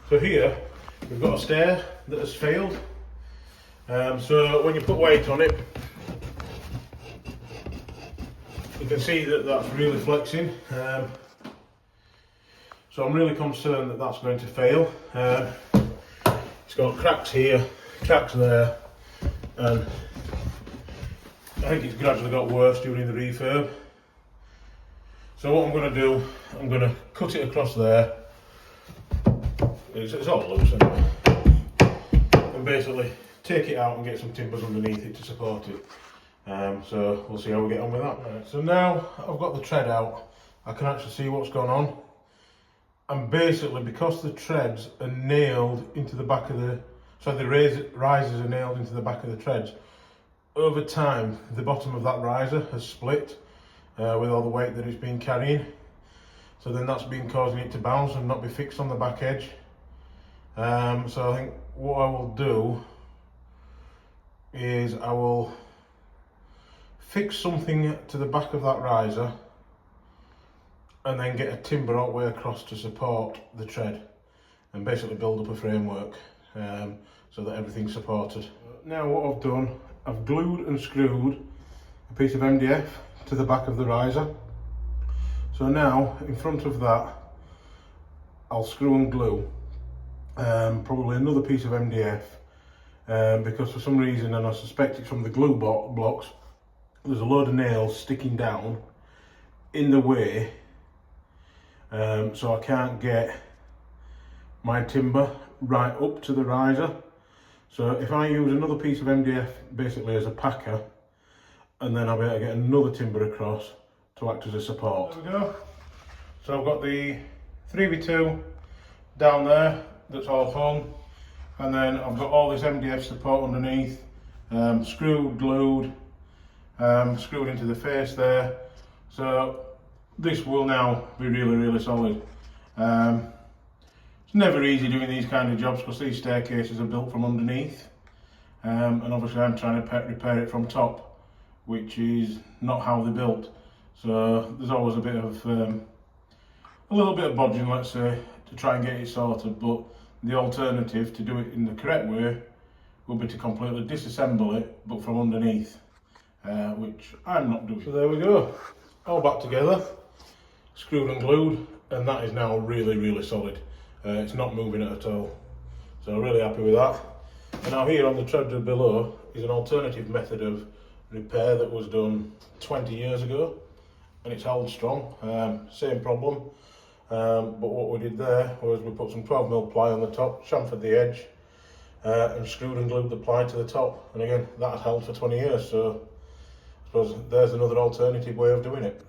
So here we've got a stair that has failed. So when you put weight on it, you can see that that's really flexing. So I'm really concerned that that's going to fail. It's got cracks here, cracks there, and I think it's gradually got worse during the refurb. So what I'm going to do, I'm going to cut it across there. It's all loose anyway. And basically take it out and get some timbers underneath it to support it. So we'll see how we get on with that. Right, so now I've got the tread out, I can actually see what's going on. And basically, because the treads are nailed into the back of the, so the risers are nailed into the back of the treads, over time the bottom of that riser has split with all the weight that it's been carrying. So then that's been causing it to bounce and not be fixed on the back edge. So I think what I will do is I will fix something to the back of that riser and then get a timber all the way across to support the tread and basically build up a framework so that everything's supported. Now what I've done, I've glued and screwed a piece of MDF to the back of the riser. So now in front of that I'll screw and glue probably another piece of MDF because for some reason, and I suspect it's from the glue blocks, there's a load of nails sticking down in the way, so I can't get my timber right up to the riser. So if I use another piece of MDF basically as a packer, and then I'll be able to get another timber across to act as a support. There we go. So I've got the 3x2 down there that's all hung, and then I've got all this MDF support underneath, screwed, glued, screwed into the face there. So this will now be really solid. It's never easy doing these kind of jobs because these staircases are built from underneath, and obviously I'm trying to repair it from top, which is not how they're built. So there's always a bit of a little bit of bodging, let's say, to try and get it sorted, but the alternative to do it in the correct way would be to completely disassemble it but from underneath, which I'm not doing. So there we go, all back together, screwed and glued, and that is now really solid. It's not moving it at all, so I'm really happy with that. And now here on the tread below is an alternative method of repair that was done 20 years ago, and it's held strong. Same problem, but what we did there was we put some 12mm ply on the top, chamfered the edge, and screwed and glued the ply to the top, and again that held for 20 years. So I suppose there's another alternative way of doing it.